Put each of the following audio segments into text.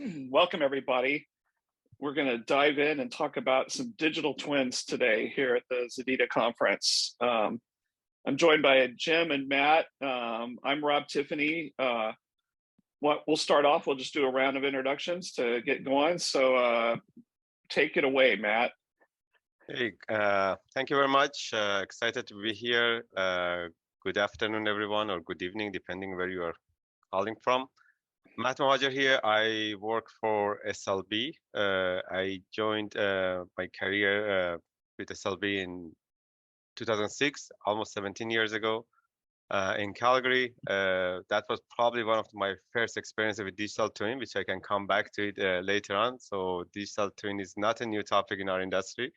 Welcome, everybody. We're going to dive in and talk about some digital twins today here at the ZDITA conference. I'm joined by Jim and Matt. I'm Rob Tiffany. We'll start off, we'll just do a round of introductions to get going. So take it away, Matt. Hey, thank you very much. Excited to be here. Good afternoon, everyone, or good evening, depending where you are calling from. Matt Mahajer here. I work for SLB. I joined my career with SLB in 2006, almost 17 years ago, in Calgary. That was probably one of my first experiences with digital twin, which I can come back to it later on. So digital twin is not a new topic in our industry.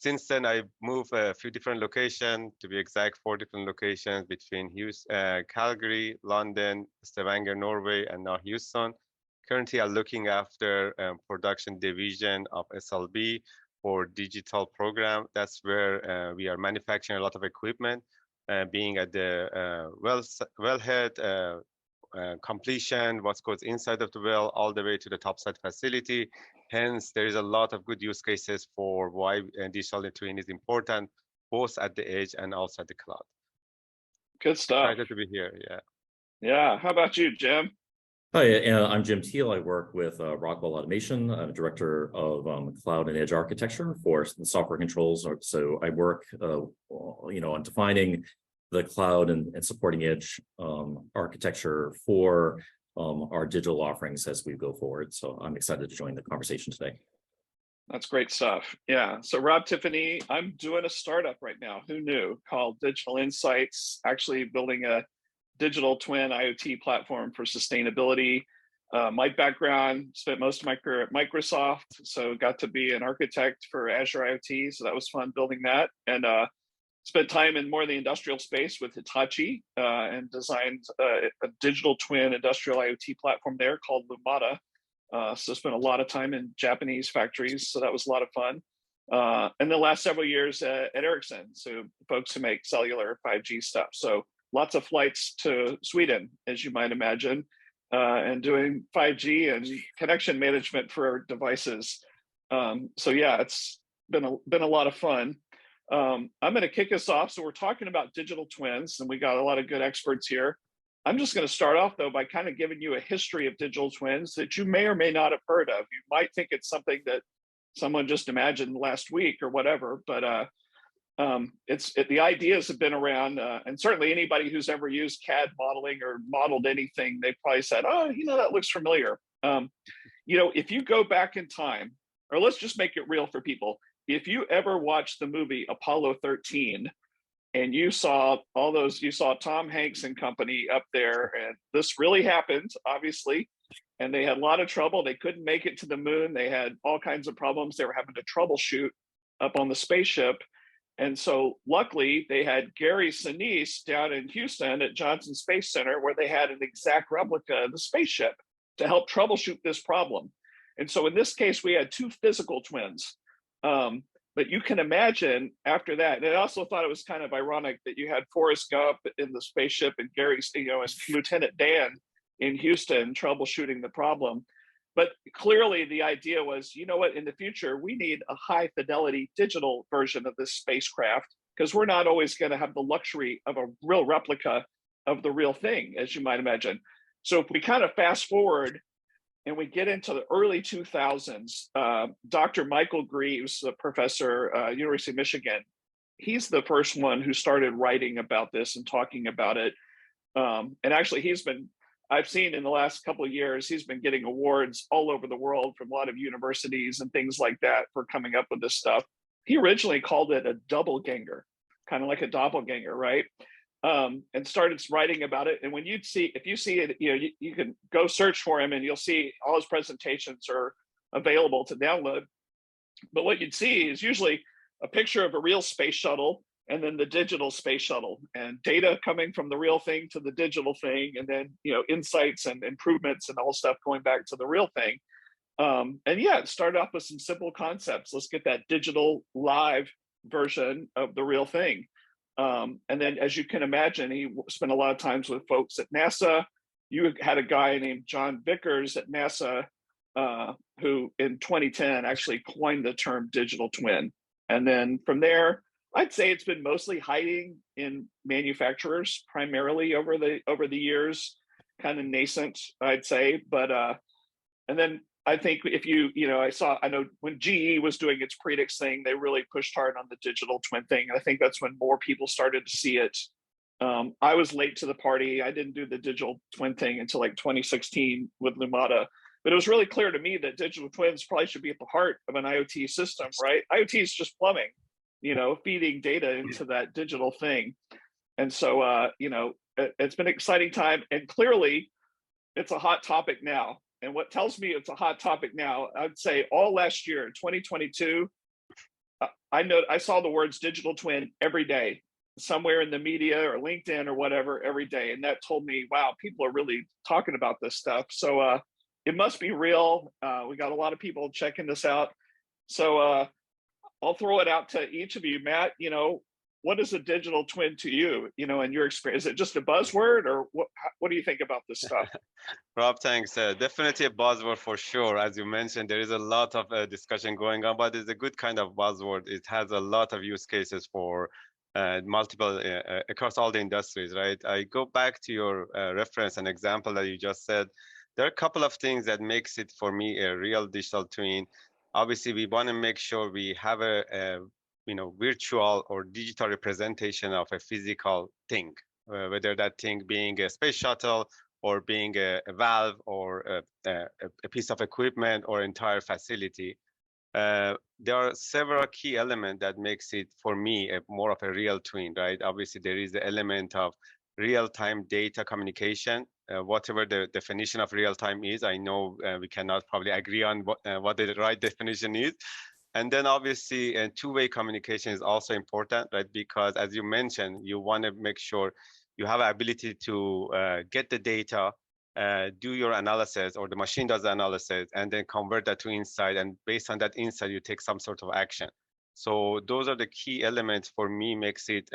Since then, I moved a few different locations, to be exact, 4 different locations between Calgary, London, Stavanger, Norway, and now Houston. Currently, I'm looking after production division of SLB for digital program. That's where we are manufacturing a lot of equipment, being at the wellhead, completion, what goes inside of the well, all the way to the topside facility. Hence, there is a lot of good use cases for why digital twin is important, both at the edge and also at the cloud. Good stuff. Excited to be here, yeah. Yeah, how about you, Jim? Hi, I'm Jim Teal. I work with Rockwell Automation. I'm director of cloud and edge architecture for the software controls. So I work, on defining the cloud and supporting edge architecture for our digital offerings as we go forward. So I'm excited to join the conversation today. That's great stuff. Yeah. So Rob Tiffany, I'm doing a startup right now. Who knew? Called Digital Insights, actually building a digital twin IoT platform for sustainability. My background, spent most of my career at Microsoft, so got to be an architect for Azure IoT. So that was fun building that. And spent time in more of the industrial space with Hitachi and designed a digital twin industrial IoT platform there called Lumada. So spent a lot of time in Japanese factories, so that was a lot of fun. And the last several years at Ericsson, so folks who make cellular 5G stuff. So lots of flights to Sweden, as you might imagine, and doing 5G and connection management for devices. So yeah, it's been a lot of fun. I'm going to kick us off. So we're talking about digital twins, and we got a lot of good experts here. I'm just going to start off, though, by kind of giving you a history of digital twins that you may or may not have heard of. You might think it's something that someone just imagined last week or whatever, but the ideas have been around, and certainly anybody who's ever used CAD modeling or modeled anything, they probably said, "Oh, that looks familiar." If you go back in time, or let's just make it real for people. If you ever watched the movie Apollo 13 and you saw Tom Hanks and company up there, and this really happened, obviously, and they had a lot of trouble. They couldn't make it to the moon. They had all kinds of problems. They were having to troubleshoot up on the spaceship. And so luckily they had Gary Sinise down in Houston at Johnson Space Center, where they had an exact replica of the spaceship to help troubleshoot this problem. And so in this case, we had 2 physical twins. But you can imagine after that, and I also thought it was kind of ironic that you had Forrest Gump in the spaceship and Gary, as Lieutenant Dan in Houston troubleshooting the problem. But clearly the idea was, in the future, we need a high fidelity digital version of this spacecraft, because we're not always going to have the luxury of a real replica of the real thing, as you might imagine. So if we kind of fast forward and we get into the early 2000s, Dr. Michael Greaves, a professor at University of Michigan, he's the first one who started writing about this and talking about it. And actually, I've seen in the last couple of years, he's been getting awards all over the world from a lot of universities and things like that for coming up with this stuff. He originally called it a doubleganger, kind of like a doppelganger, right? And started writing about it. And if you see it, you can go search for him and you'll see all his presentations are available to download. But what you'd see is usually a picture of a real space shuttle and then the digital space shuttle, and data coming from the real thing to the digital thing, and then insights and improvements and all stuff going back to the real thing. And yeah, it started off with some simple concepts. Let's get that digital live version of the real thing. And then, as you can imagine, he spent a lot of times with folks at NASA you had a guy named John Vickers at NASA who in 2010 actually coined the term digital twin. And then from there, I'd say it's been mostly hiding in manufacturers primarily over the years, kind of nascent, I'd say. But and then I think if I know when GE was doing its Predix thing, they really pushed hard on the digital twin thing. And I think that's when more people started to see it. I was late to the party. I didn't do the digital twin thing until like 2016 with Lumada. But it was really clear to me that digital twins probably should be at the heart of an IoT system, right? IoT is just plumbing, feeding data into that digital thing. And so, it's been an exciting time. And clearly, it's a hot topic now. And what tells me it's a hot topic now, I'd say all last year, 2022, I saw the words digital twin every day, somewhere in the media or LinkedIn or whatever, every day. And that told me, wow, people are really talking about this stuff. So it must be real. We got a lot of people checking this out. So I'll throw it out to each of you. Matt, what is a digital twin to you, in your experience? Is it just a buzzword, or what do you think about this stuff? Rob, thanks. Definitely a buzzword for sure. As you mentioned, there is a lot of discussion going on, but it's a good kind of buzzword. It has a lot of use cases for multiple across all the industries, right? I go back to your reference and example that you just said. There are a couple of things that makes it for me a real digital twin. Obviously, we want to make sure we have a virtual or digital representation of a physical thing, whether that thing being a space shuttle or being a valve or a piece of equipment or entire facility. There are several key elements that makes it, for me, more of a real twin, right? Obviously, there is the element of real-time data communication, whatever the definition of real-time is. I know we cannot probably agree on what the right definition is. And then obviously, two-way communication is also important, right? Because as you mentioned, you want to make sure you have the ability to get the data, do your analysis, or the machine does the analysis, and then convert that to insight. And based on that insight, you take some sort of action. So those are the key elements for me, makes it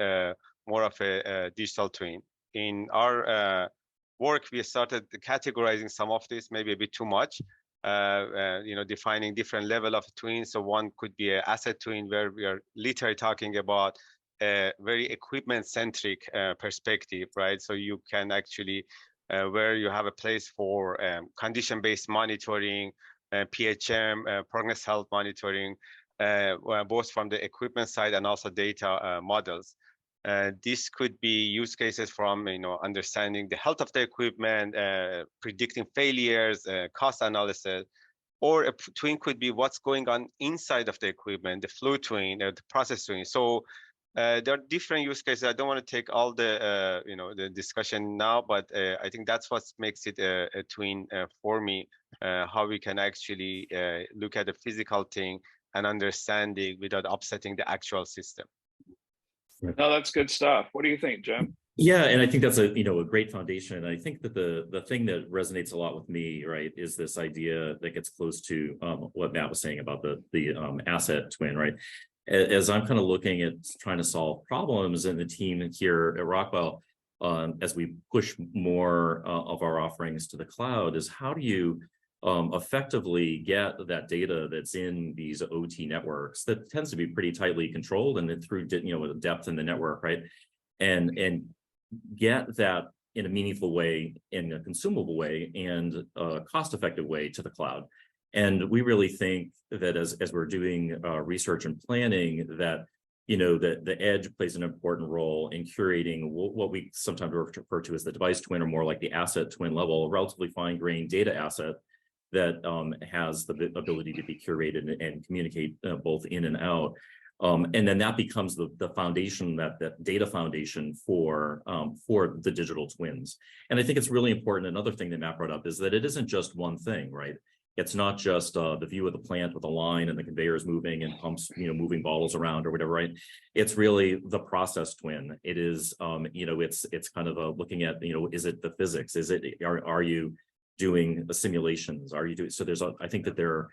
more of a digital twin. In our work, we started categorizing some of this, maybe a bit too much. Defining different level of twins. So one could be an asset twin, where we are literally talking about a very equipment-centric perspective, right? So you can actually, where you have a place for condition-based monitoring, PHM, prognosis health monitoring, both from the equipment side and also data models. This could be use cases from understanding the health of the equipment, predicting failures, cost analysis, or a twin could be what's going on inside of the equipment, the flow twin, the process twin. So there are different use cases. I don't want to take all the the discussion now, but I think that's what makes it a twin for me. How we can actually look at the physical thing and understanding without upsetting the actual system. No, that's good stuff. What do you think, Jim? Yeah, and I think that's a great foundation. And I think that the thing that resonates a lot with me, right, is this idea that gets close to what Matt was saying about the asset twin, right? As I'm kind of looking at trying to solve problems in the team here at Rockwell, as we push more of our offerings to the cloud, is how do you effectively get that data that's in these OT networks that tends to be pretty tightly controlled, and then through the depth in the network, right? And get that in a meaningful way, in a consumable way, and a cost-effective way to the cloud. And we really think that as we're doing research and planning, that that the edge plays an important role in curating what we sometimes refer to as the device twin, or more like the asset twin level, a relatively fine-grained data asset that has the ability to be curated and communicate both in and out. And then that becomes the foundation, that data foundation for the digital twins. And I think it's really important. Another thing that Matt brought up is that it isn't just one thing, right? It's not just the view of the plant with the line and the conveyors moving and pumps, moving bottles around or whatever, right? It's really the process twin. It is, it's kind of looking at, is it the physics? Is it, are you doing simulations? Are you doing, so I think that there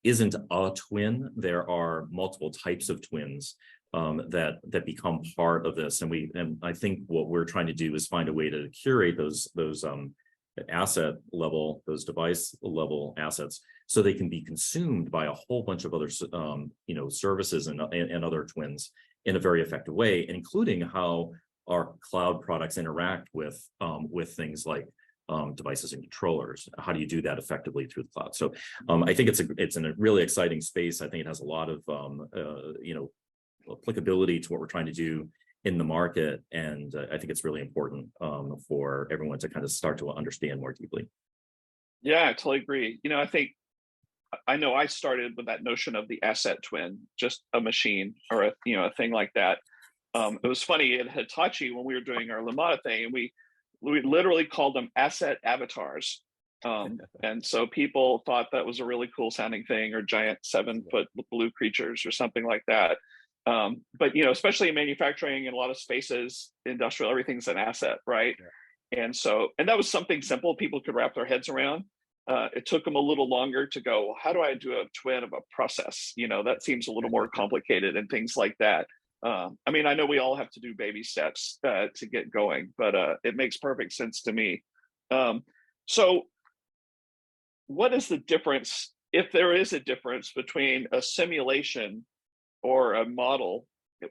isn't a twin. There are multiple types of twins that become part of this. And I think what we're trying to do is find a way to curate those asset level, those device level assets, so they can be consumed by a whole bunch of other services and other twins in a very effective way, including how our cloud products interact with things like devices and controllers. How do you do that effectively through the cloud? So I think it's in a really exciting space. I think it has a lot of applicability to what we're trying to do in the market, and I think it's really important for everyone to kind of start to understand more deeply. Yeah, I totally agree. I know I started with that notion of the asset twin, just a machine or a thing like that. It was funny at Hitachi when we were doing our Lumada thing, and we literally called them asset avatars. And so people thought that was a really cool sounding thing, or giant 7-foot blue creatures or something like that. But especially in manufacturing and a lot of spaces, industrial, everything's an asset, right? Yeah. And that was something simple people could wrap their heads around. It took them a little longer to go, how do I do a twin of a process? That seems a little more complicated and things like that. I know we all have to do baby steps to get going, but it makes perfect sense to me. So what is the difference, if there is a difference, between a simulation or a model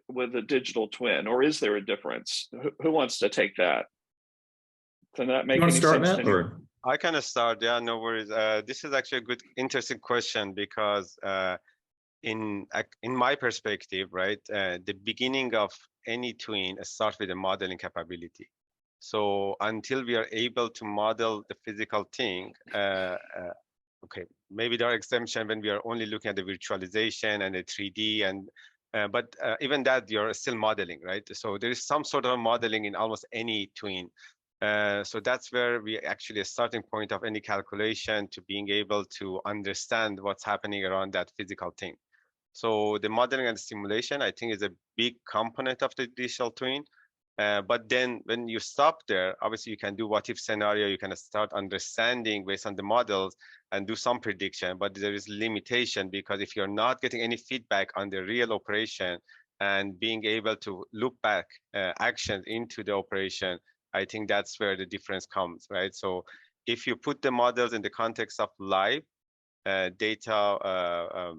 with a digital twin, or is there a difference? Who wants to take that? Can that make any sense to you? I kind of start. Yeah, no worries. This is actually a good, interesting question, because in my perspective, right, the beginning of any twin starts with a modeling capability. So until we are able to model the physical thing, okay, maybe there are exceptions when we are only looking at the virtualization and the 3D, but even that, you're still modeling, right? So there is some sort of modeling in almost any twin. So that's where we actually a starting point of any calculation to being able to understand what's happening around that physical thing. So the modeling and simulation, I think, is a big component of the digital twin. But then when you stop there, obviously you can do what if scenario, you can start understanding based on the models and do some prediction, but there is limitation, because if you're not getting any feedback on the real operation and being able to loop back actions into the operation, I think that's where the difference comes, right? So if you put the models in the context of live data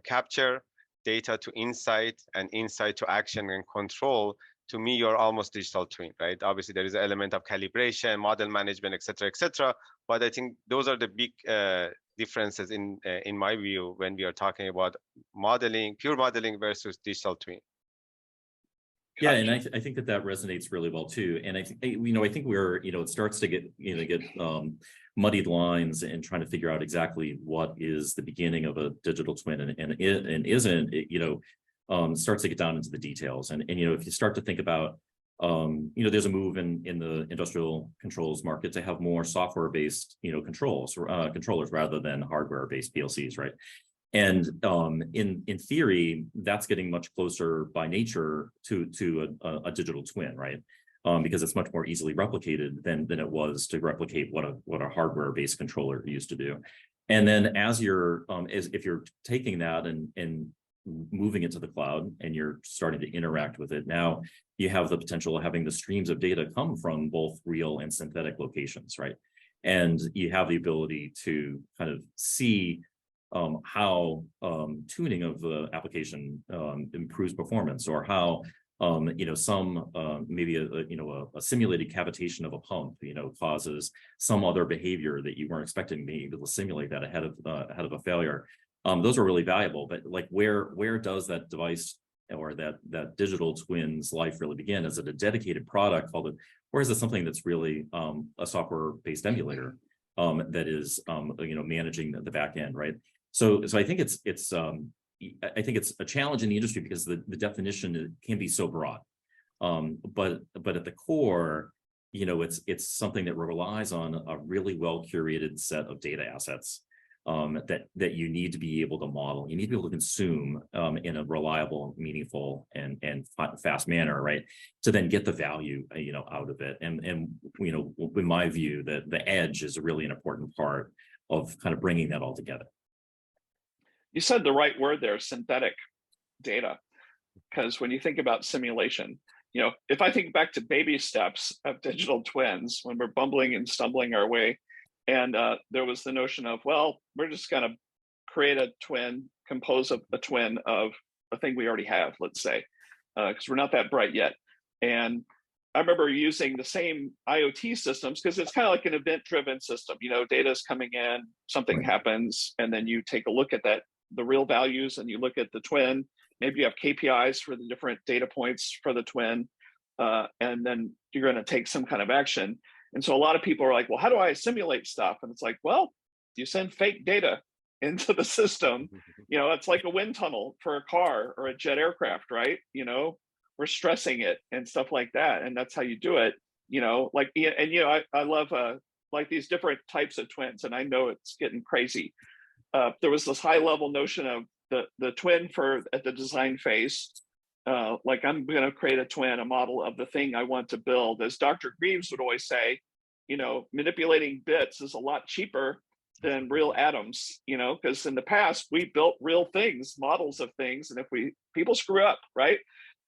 capture, data to insight, and insight to action and control, to me, you're almost digital twin, right? Obviously, there is an element of calibration, model management, et cetera, but I think those are the big differences in my view when we are talking about modeling, pure modeling versus digital twin. Yeah, and I think that resonates really well too. And I think I think we're it starts to get muddied lines and trying to figure out exactly what is the beginning of a digital twin and isn't. Starts to get down into the details. And if you start to think about there's a move in the industrial controls market to have more software-based controllers rather than hardware-based PLCs, right? And in theory, that's getting much closer by nature to a digital twin, right? Because it's much more easily replicated than it was to replicate what a hardware-based controller used to do. And then as if you're taking that and moving it to the cloud and you're starting to interact with it, now you have the potential of having the streams of data come from both real and synthetic locations, right? And you have the ability to kind of see how tuning of the application improves performance, or how maybe a simulated cavitation of a pump causes some other behavior that you weren't expecting, being able to simulate that ahead of a failure. Those are really valuable, but like where does that device or that digital twin's life really begin? Is it a dedicated product called or is it something that's really a software-based emulator that is managing the back end, right? So I think it's a challenge in the industry because the definition can be so broad, but at the core, it's something that relies on a really well curated set of data assets that you need to be able to model. You need to be able to consume in a reliable, meaningful, and fast manner, right? To then get the value out of it. And in my view, the edge is really an important part of kind of bringing that all together. You said the right word there, synthetic data, because when you think about simulation, if I think back to baby steps of digital twins when we're bumbling and stumbling our way, and there was the notion of, well, we're just going to create a twin, compose a twin of a thing we already have, let's say, because we're not that bright yet. And I remember using the same IoT systems because it's kind of like an event-driven system. Data is coming in, something Right. happens, and then you take a look at the real values, and you look at the twin. Maybe you have KPIs for the different data points for the twin, and then you're going to take some kind of action. And so a lot of people are like, well, how do I simulate stuff? And it's like, well, you send fake data into the system. It's like a wind tunnel for a car or a jet aircraft, right? We're stressing it and stuff like that. And that's how you do it, I love like these different types of twins, and I know it's getting crazy. There was this high level notion of the twin at the design phase. Like I'm going to create a twin, a model of the thing I want to build. As Dr. Greaves would always say, manipulating bits is a lot cheaper than real atoms, because in the past we built real things, models of things. And if people screw up, right?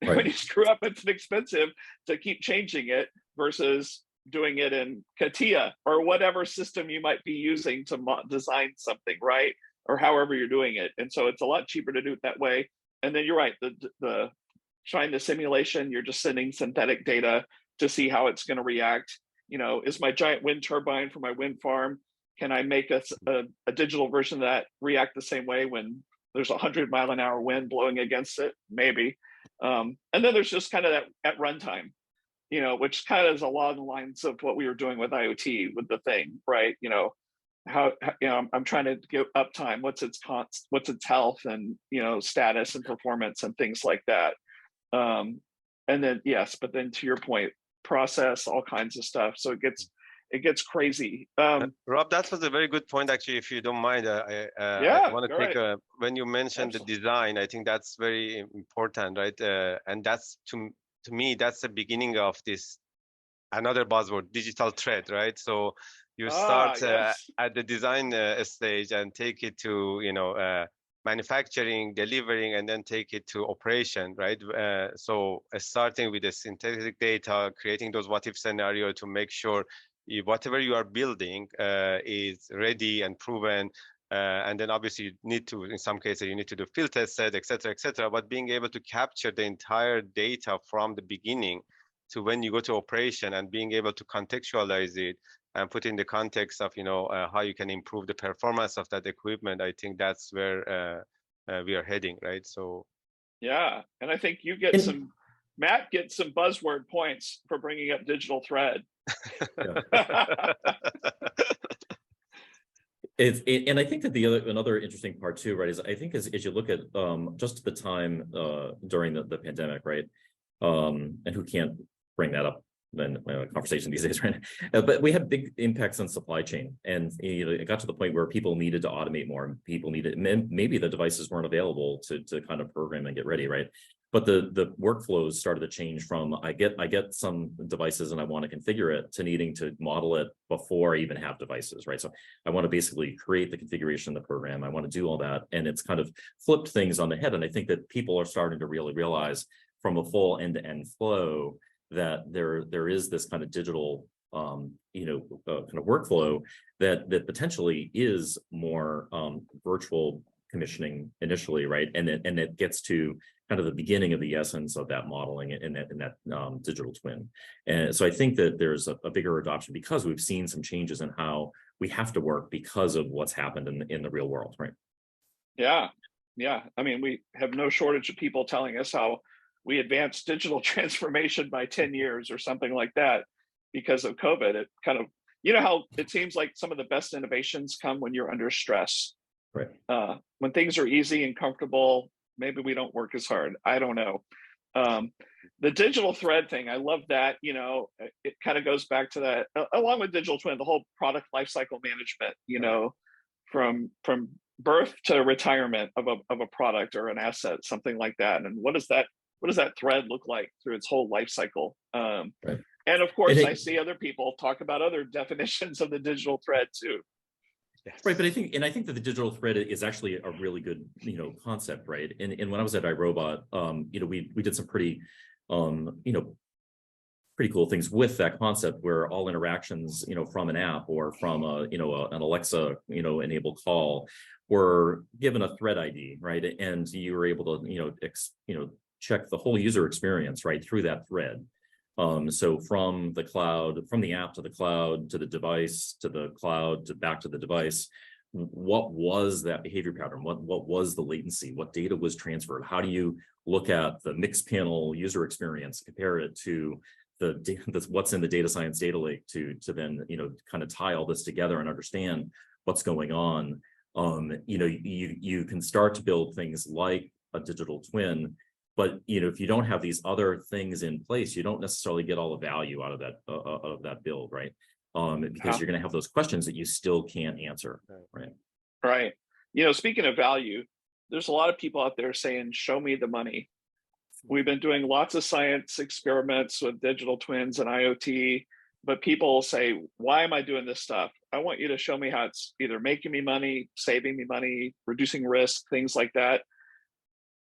Right. When you screw up, it's expensive to keep changing it versus doing it in CATIA or whatever system you might be using to design something, right? Or however you're doing it. And so it's a lot cheaper to do it that way. And then you're right, the trying the simulation, you're just sending synthetic data to see how it's going to react. Is my giant wind turbine for my wind farm, can I make a digital version of that react the same way when there's 100-mile-an-hour wind blowing against it? Maybe. And then there's just kind of that at runtime, which kind of is along the lines of what we were doing with IoT with the thing, right? How I'm trying to get uptime, what's its health and status and performance and things like that. And then yes, but then to your point, process all kinds of stuff. So it gets crazy. Rob, that was a very good point, actually. If you don't mind, I want to take when you mentioned the design, I think that's very important, right? And that's to me, that's the beginning of this another buzzword, digital thread, right? So you start at the design stage and take it to manufacturing, delivering, and then take it to operation, right? So starting with the synthetic data, creating those what-if scenario to make sure whatever you are building is ready and proven. And then obviously you need to, in some cases, you need to do field test set, et cetera, but being able to capture the entire data from the beginning to when you go to operation and being able to contextualize it and put in the context of, how you can improve the performance of that equipment, I think that's where we are heading, right? So. Yeah, and I think you get Matt gets some buzzword points for bringing up digital thread. And I think that another interesting part too, right, is I think as you look at just the time during the pandemic, right, and who can't bring that up in a conversation these days, right? But we had big impacts on supply chain, and it got to the point where people needed to automate more. People needed, maybe the devices weren't available to kind of program and get ready, right? But the workflows started to change from I get some devices and I want to configure it to needing to model it before I even have devices, right? So I want to basically create the configuration of the program. I want to do all that, and it's kind of flipped things on the head. And I think that people are starting to really realize from a full end-to-end flow that there is this kind of digital kind of workflow that potentially is more virtual commissioning initially, right? And it gets to kind of the beginning of the essence of that modeling in that digital twin. And so I think that there's a bigger adoption because we've seen some changes in how we have to work because of what's happened in the real world, right? Yeah. I mean, we have no shortage of people telling us how we advanced digital transformation by 10 years or something like that because of COVID. It kind of, how it seems like some of the best innovations come when you're under stress. Right. When things are easy and comfortable, maybe we don't work as hard. I don't know. The digital thread thing, I love that. It kind of goes back to that, along with digital twin, the whole product lifecycle management. From birth to retirement of a product or an asset, something like that. And what does that thread look like through its whole life cycle? Right. And of course, I see other people talk about other definitions of the digital thread too. Yes. Right, but I think that the digital thread is actually a really good, concept, right? And when I was at iRobot, we did some pretty you know, pretty cool things with that concept where all interactions, you know, from an app or from a, you know, an Alexa, you know, enabled call were given a thread ID, right? And you were able to, you know, check the whole user experience right through that thread. So from the cloud, from the app to the cloud, to the device, to the cloud, to back to the device, what was that behavior pattern? What was the latency? What data was transferred? How do you look at the mixed panel user experience, compare it to that's what's in the data science data lake to then, you know, kind of tie all this together and understand what's going on. You know, you can start to build things like a digital twin, but you know, if you don't have these other things in place, you don't necessarily get all the value out of that build, right? Because you're going to have those questions that you still can't answer, right? Right. You know, speaking of value, there's a lot of people out there saying, "Show me the money." We've been doing lots of science experiments with digital twins and IoT, but people say, "Why am I doing this stuff? I want you to show me how it's either making me money, saving me money, reducing risk, things like that."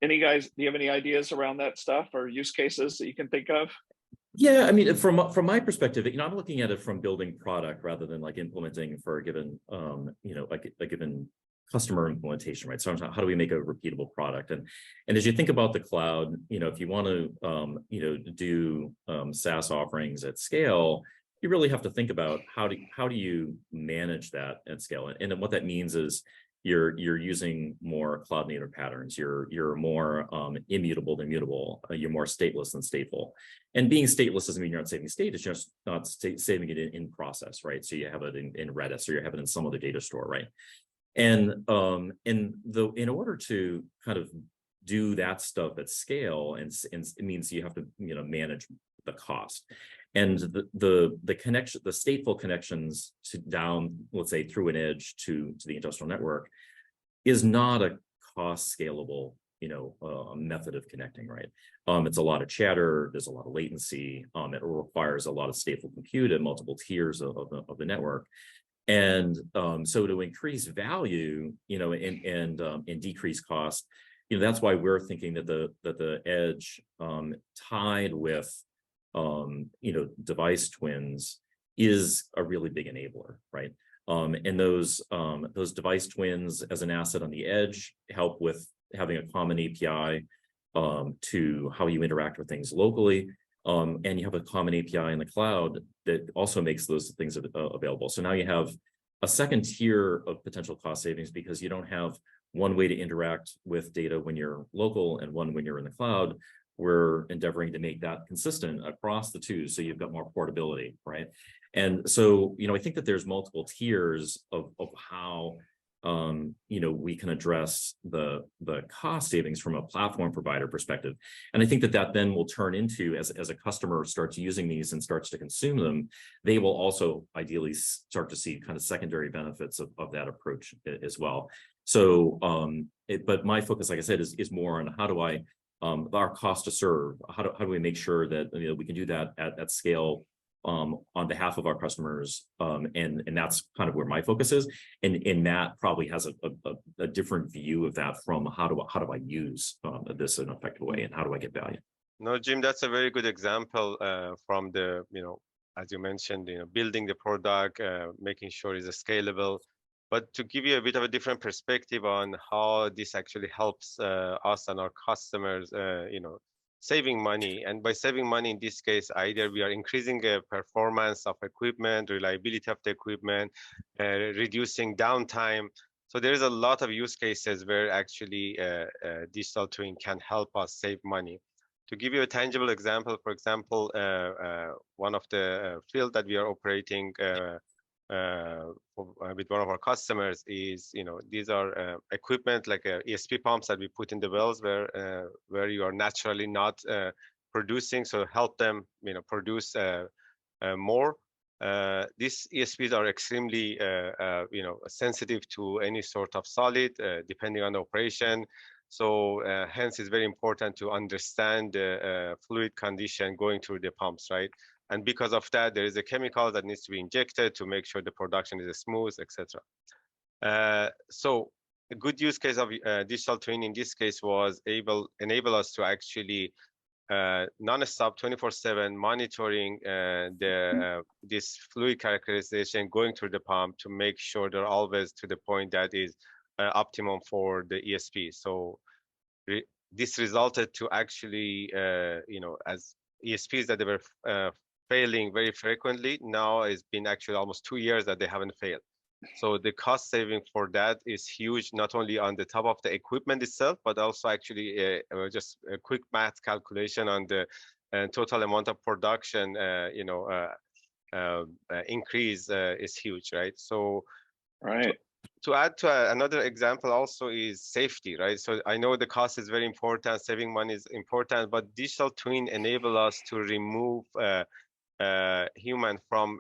Do you have any ideas around that stuff or use cases that you can think of? Yeah, I mean, from my perspective, you know, I'm looking at it from building product rather than like implementing for a given, you know, like a given customer implementation, right? So how do we make a repeatable product? And as you think about the cloud, you know, if you want to, you know, do SaaS offerings at scale, you really have to think about how do you manage that at scale? And what that means is you're using more cloud native patterns. You're more immutable than mutable. You're more stateless than stateful. And being stateless doesn't mean you're not saving state. It's just not saving it in process, right? So you have it in Redis or you have it in some other data store, right? And in order to kind of do that stuff at scale, and it means you have to, you know, manage the cost. And the connection, the stateful connections to down, let's say through an edge to the industrial network, is not a cost scalable, you know, method of connecting, right? It's a lot of chatter, there's a lot of latency, it requires a lot of stateful compute at multiple tiers of the network. And so to increase value, you know, and decrease cost, you know, that's why we're thinking that the edge tied with you know, device twins is a really big enabler, right? And those device twins as an asset on the edge help with having a common API to how you interact with things locally. And you have a common API in the cloud that also makes those things available. So now you have a second tier of potential cost savings because you don't have one way to interact with data when you're local and one when you're in the cloud. We're endeavoring to make that consistent across the two, so you've got more portability, right? And so, you know, I think that there's multiple tiers of how you know, we can address the cost savings from a platform provider perspective. And I think that then will turn into, as a customer starts using these and starts to consume them, they will also ideally start to see kind of secondary benefits of that approach as well. So, but my focus, like I said, is more on how do I our cost to serve, how do we make sure that, you know, we can do that at scale on behalf of our customers, and that's kind of where my focus is, and Matt probably has a different view of that from how do I use this in an effective way, and how do I get value? No, Jim, that's a very good example from the, you know, as you mentioned, you know, building the product, making sure it's scalable. But to give you a bit of a different perspective on how this actually helps us and our customers, you know, saving money. And by saving money in this case, either we are increasing the performance of equipment, reliability of the equipment, reducing downtime. So there's a lot of use cases where actually digital twin can help us save money. To give you a tangible example, for example, one of the field that we are operating with one of our customers is, you know, these are equipment like ESP pumps that we put in the wells where you are naturally not producing, so help them, you know, produce more. These ESPs are extremely, you know, sensitive to any sort of solid, depending on the operation. So hence it's very important to understand the fluid condition going through the pumps, right? And because of that, there is a chemical that needs to be injected to make sure the production is smooth, etc. So a good use case of digital twin in this case was enable us to actually non-stop 24/7 monitoring this fluid characterization going through the pump to make sure they're always to the point that is optimum for the ESP. So this resulted to actually, as ESPs that they were failing very frequently, now it's been actually almost 2 years that they haven't failed. So the cost saving for that is huge, not only on the top of the equipment itself, but also actually just a quick math calculation on the total amount of production, increase is huge, right? So Right. to add to another example also is safety, right? So I know the cost is very important, saving money is important, but digital twin enable us to remove human from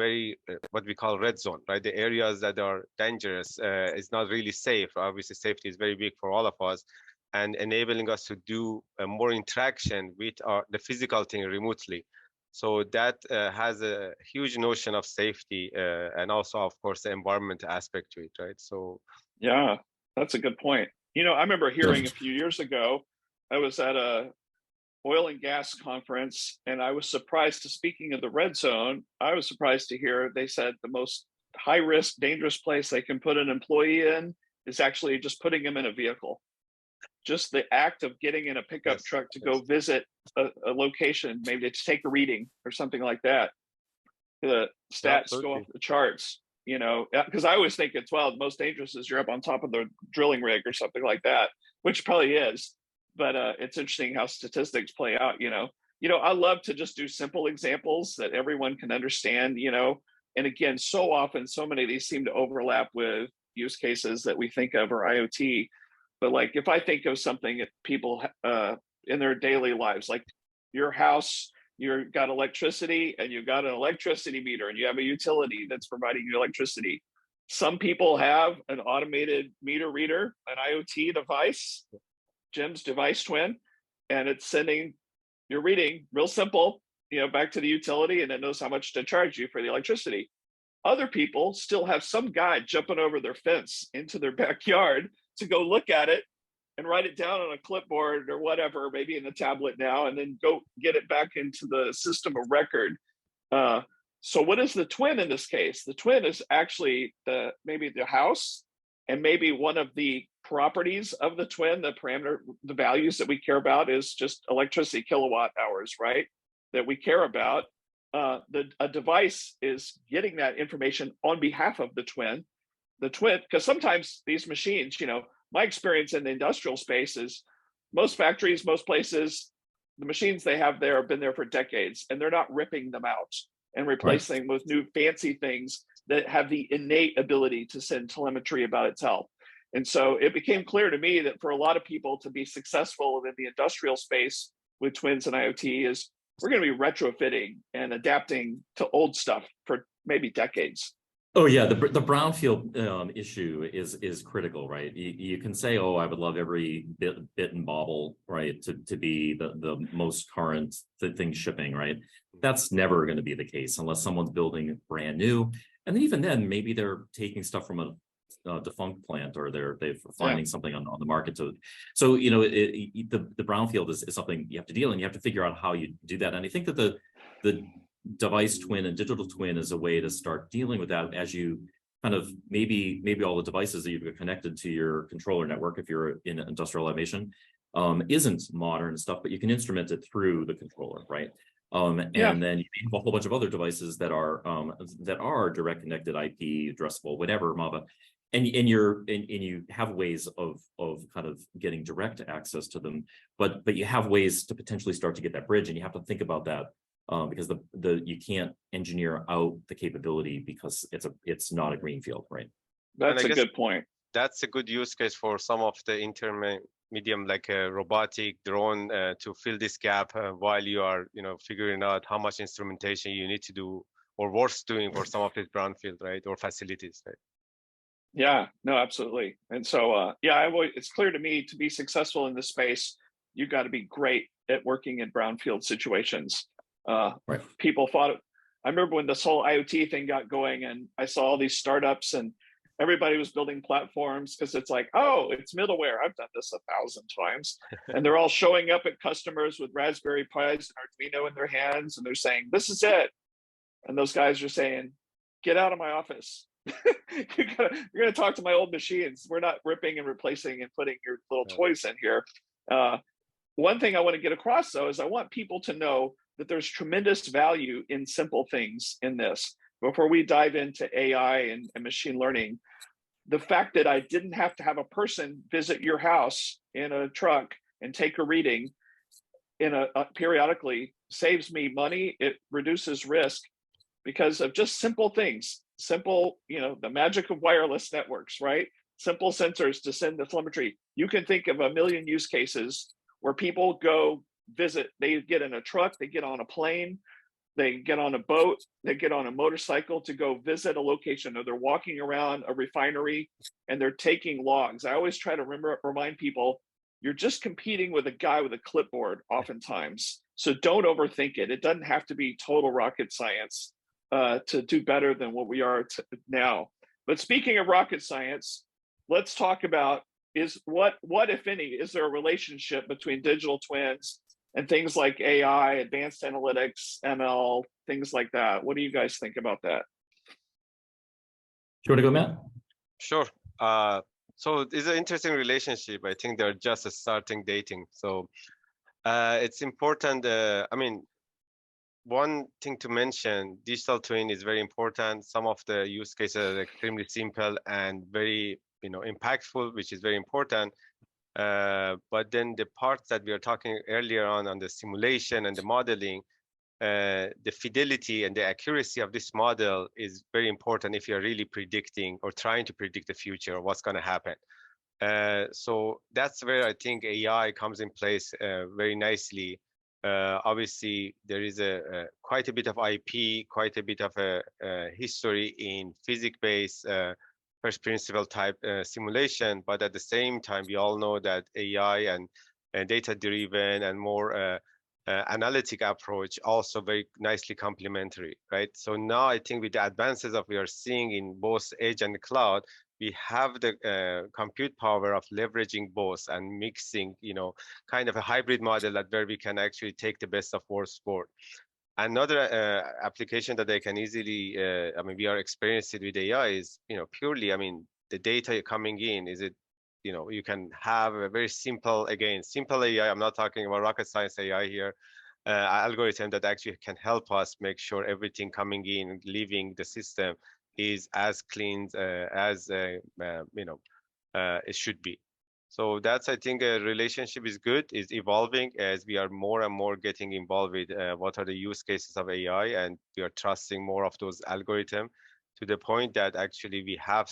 very what we call red zone, right? The areas that are dangerous is not really safe. Obviously, safety is very big for all of us, and enabling us to do more interaction with the physical thing remotely. So that has a huge notion of safety and also, of course, the environment aspect to it, right? So Yeah, that's a good point. I remember hearing a few years ago, I was at a oil and gas conference, and I was surprised to, speaking of the red zone, I was surprised to hear they said the most high risk, dangerous place they can put an employee in is actually just putting him in a vehicle. Just the act of getting in a pickup yes, truck to yes. go visit a location, maybe to take a reading or something like that. The stats go off Absolutely. the charts, because I always think it's, well, the most dangerous is you're up on top of the drilling rig or something like that, which probably is. But it's interesting how statistics play out. I love to just do simple examples that everyone can understand. And again, so often, so many of these seem to overlap with use cases that we think of or IoT. But like, if I think of something that people in their daily lives, like your house, you've got electricity and you've got an electricity meter and you have a utility that's providing you electricity. Some people have an automated meter reader, an IoT device, Jim's device twin, and it's sending your reading real simple, back to the utility, and it knows how much to charge you for the electricity. Other people still have some guy jumping over their fence into their backyard to go look at it and write it down on a clipboard or whatever, maybe in a tablet now, and then go get it back into the system of record. So what is the twin in this case? The twin is actually maybe the house, and maybe one of the properties of the twin, the values that we care about is just electricity kilowatt hours, right? That we care about. A device is getting that information on behalf of the twin. The twin, because sometimes these machines, my experience in the industrial space is most factories, most places, the machines they have there have been there for decades, and they're not ripping them out and replacing them with new fancy things that have the innate ability to send telemetry about its health. And so it became clear to me that for a lot of people to be successful in the industrial space with twins and IoT is we're going to be retrofitting and adapting to old stuff for maybe decades. Oh yeah, the brownfield issue is critical, right? You can say, oh, I would love every bit and bobble, right, to be the most current thing shipping, right? That's never going to be the case unless someone's building brand new, and then even then, maybe they're taking stuff from a defunct plant, or they're finding something on the market. So the brownfield is something you have to deal, and you have to figure out how you do that. And I think that the device twin and digital twin is a way to start dealing with that as you kind of maybe all the devices that you've got connected to your controller network, if you're in industrial automation, isn't modern stuff, but you can instrument it through the controller, right? And then you have a whole bunch of other devices that are direct connected, IP addressable, whatever, MAVA, and you have ways of kind of getting direct access to them, but you have ways to potentially start to get that bridge, and you have to think about that. Because you can't engineer out the capability because it's not a greenfield, right? That's a good point. That's a good use case for some of the intermediate, like a robotic drone, to fill this gap while you are, figuring out how much instrumentation you need to do or worth doing for some of these brownfield, right, or facilities, right? Yeah, no, absolutely. And so, it's clear to me to be successful in this space, you've got to be great at working in brownfield situations. Right. People thought, I remember when this whole IoT thing got going, and I saw all these startups, and everybody was building platforms because it's like, oh, it's middleware. I've done this 1,000 times. And they're all showing up at customers with Raspberry Pis and Arduino in their hands, and they're saying, this is it. And those guys are saying, get out of my office. You're gonna talk to my old machines. We're not ripping and replacing and putting your little toys in here. One thing I want to get across, though, is I want people to know that there's tremendous value in simple things in this. Before we dive into AI and machine learning, the fact that I didn't have to have a person visit your house in a truck and take a reading periodically saves me money. It reduces risk because of just simple things. Simple, the magic of wireless networks, right? Simple sensors to send the telemetry. You can think of a million use cases where people go visit, they get in a truck, they get on a plane, they get on a boat, they get on a motorcycle to go visit a location, or they're walking around a refinery and they're taking logs. I always try to remind people, you're just competing with a guy with a clipboard oftentimes. So don't overthink it. It doesn't have to be total rocket science to do better than what we are now. But speaking of rocket science, let's talk about what if any, is there a relationship between digital twins and things like AI, advanced analytics, ML, things like that? What do you guys think about that? Do you want to go, Matt? Sure. So it's an interesting relationship. I think they're just starting dating. So it's important. I mean, one thing to mention, digital twin is very important. Some of the use cases are extremely simple and very, impactful, which is very important. But then the parts that we are talking earlier on the simulation and the modeling, the fidelity and the accuracy of this model is very important if you're really predicting or trying to predict the future or what's going to happen. So that's where I think AI comes in place very nicely. Obviously, there is quite a bit of IP, quite a bit of a history in physics-based first principle type simulation, but at the same time, we all know that AI and data-driven and more analytic approach also very nicely complementary, right? So now I think with the advances of we are seeing in both edge and the cloud, we have the compute power of leveraging both and mixing, kind of a hybrid model where we can actually take the best of both worlds. Another application that they can easily, we are experiencing with AI is, purely, the data coming in, is it, you can have a very simple AI. I'm not talking about rocket science AI here, algorithm that actually can help us make sure everything coming in, leaving the system is as clean as it should be. So that's, I think, a relationship is good, is evolving as we are more and more getting involved with what are the use cases of AI, and we are trusting more of those algorithms to the point that actually we have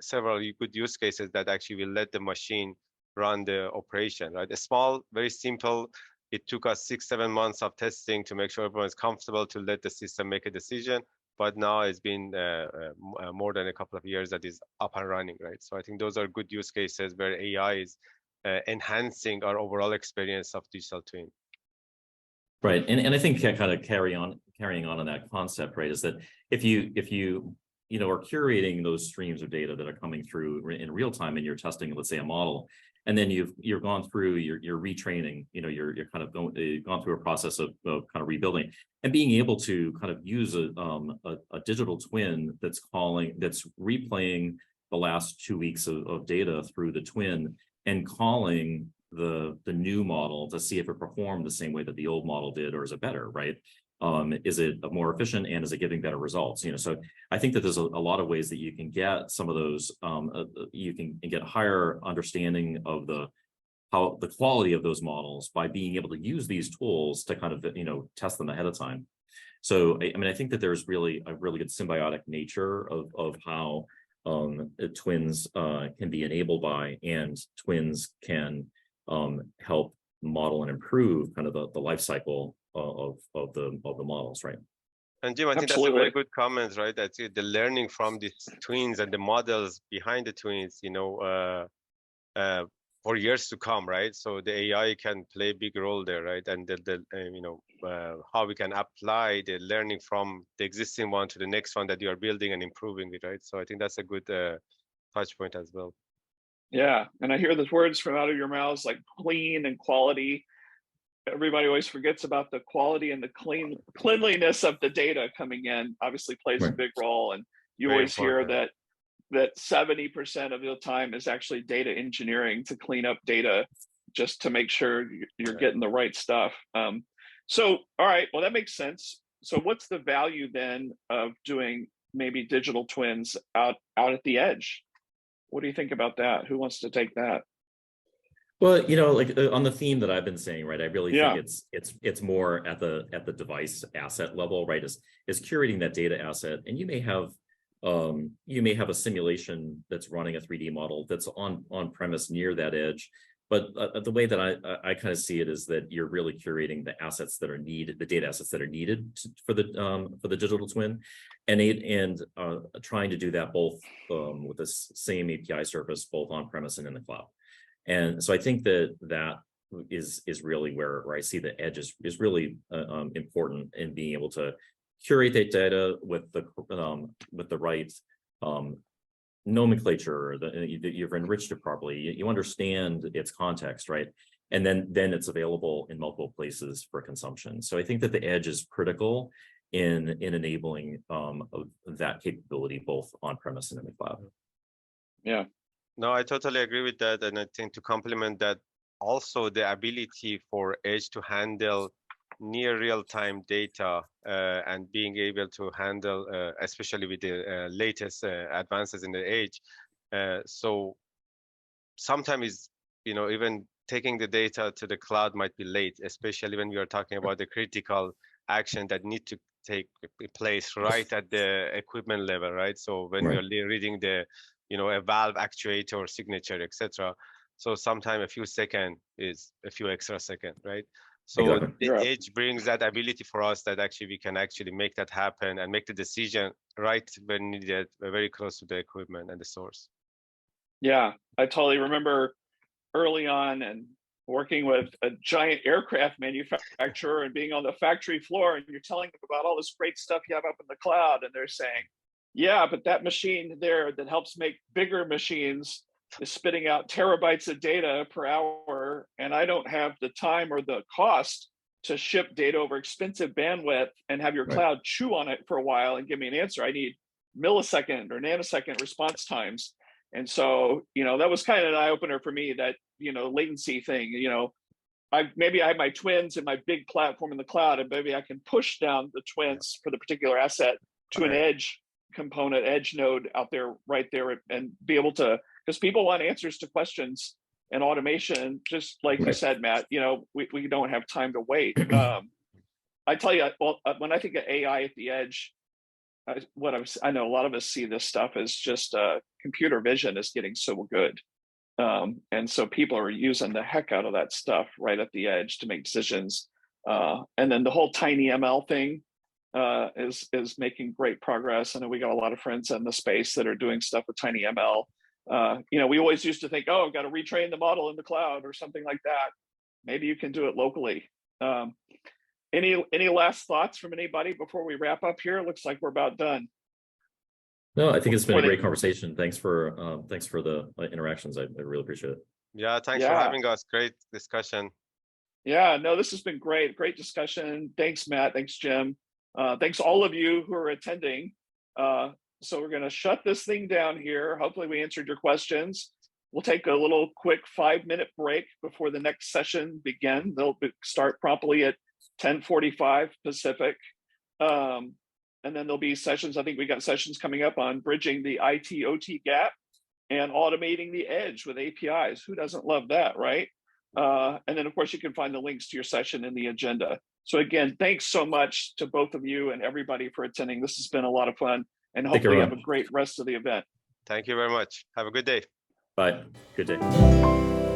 several good use cases that actually will let the machine run the operation, right? A small, very simple, it took us 6-7 months of testing to make sure everyone is comfortable to let the system make a decision. But now it's been more than a couple of years that is up and running, right? So I think those are good use cases where AI is enhancing our overall experience of digital twin. Right, and I think kind of carrying on that concept, right, is that if you are curating those streams of data that are coming through in real time, and you're testing, let's say, a model, and then you're gone through your retraining, you're kind of gone through a process of kind of rebuilding, and being able to kind of use a digital twin that's replaying the last 2 weeks of data through the twin and calling the new model to see if it performed the same way that the old model did, or is it better, right? Is it more efficient, and is it giving better results? So I think that there's a lot of ways that you can get some of those, you can get higher understanding of the quality of those models by being able to use these tools to kind of, test them ahead of time. So, I think that there's really a really good symbiotic nature of how twins can be enabled by, and twins can help model and improve kind of the life cycle of the models, right? And Jim, I think that's a very good comment, right? That's the learning from these twins and the models behind the twins, for years to come, right? So the AI can play a big role there, right? And how we can apply the learning from the existing one to the next one that you are building and improving it, right? So I think that's a good touch point as well. Yeah, and I hear the words from out of your mouths like clean and quality. Everybody always forgets about the quality and the cleanliness of the data coming in. Obviously, plays a Right. big role, and you Very always hear important. that 70% of the time is actually data engineering to clean up data, just to make sure you're getting the right stuff. So, all right, well that makes sense. So, what's the value then of doing maybe digital twins out at the edge? What do you think about that? Who wants to take that? Well, like on the theme that I've been saying, right? I really think Yeah, it's more at the device asset level, right? Is curating that data asset, and you may have a simulation that's running a 3D model that's on premise near that edge. But the way that I kind of see it is that you're really curating the assets that are needed, the data assets that are needed for the digital twin, and trying to do that both with the same API surface, both on premise and in the cloud. And so I think that is really where I see the edge is really important in being able to curate that data with the right nomenclature, that you've enriched it properly. You understand its context, right? And then it's available in multiple places for consumption. So I think that the edge is critical in enabling of that capability both on premise and in the cloud. yeah, No, I totally agree with that. And I think to complement that, also the ability for Edge to handle near real-time data and being able to handle, especially with the latest advances in the Edge. So sometimes, even taking the data to the cloud might be late, especially when we are talking about the critical action that need to take place right at the equipment level, right? So when we are reading the, a valve actuator or signature, etc. So sometimes a few seconds is a few extra seconds, right? So Exactly. the yeah. Edge brings that ability for us that actually we can actually make that happen and make the decision right when needed, very close to the equipment and the source. Yeah, I totally remember early on and working with a giant aircraft manufacturer and being on the factory floor, and you're telling them about all this great stuff you have up in the cloud, and they're saying, yeah, but that machine there that helps make bigger machines is spitting out terabytes of data per hour, and I don't have the time or the cost to ship data over expensive bandwidth and have your Right. cloud chew on it for a while and give me an answer. I need millisecond or nanosecond response times. And so, that was kind of an eye opener for me, that, latency thing. Maybe I have my twins and my big platform in the cloud, and maybe I can push down the twins for the particular asset to an edge component, edge node out there, right there, and be able to, because people want answers to questions and automation, just like you said, Matt, we don't have time to wait. I tell you, well, when I think of AI at the edge, I know a lot of us see this stuff as just computer vision is getting so good. And so people are using the heck out of that stuff right at the edge to make decisions. And then the whole TinyML thing is making great progress. I know we got a lot of friends in the space that are doing stuff with TinyML. We always used to think, oh, I've got to retrain the model in the cloud or something like that. Maybe you can do it locally. Any last thoughts from anybody before we wrap up here? It looks like we're about done. No, I think it's been a great conversation. Thanks for the interactions. I really appreciate it. Yeah, thanks for having us. Great discussion. Yeah, no, this has been great. Great discussion. Thanks, Matt. Thanks, Jim. Thanks all of you who are attending. So we're going to shut this thing down here. Hopefully we answered your questions. We'll take a little quick 5-minute break before the next session begins. They'll start promptly at 10:45 Pacific. And then there'll be sessions. I think we got sessions coming up on bridging the IT/OT gap and automating the edge with APIs. Who doesn't love that, right? And then, of course, you can find the links to your session in the agenda. So again, thanks so much to both of you and everybody for attending. This has been a lot of fun, and hopefully you have a great rest of the event. Thank you very much. Have a good day. Bye. Good day.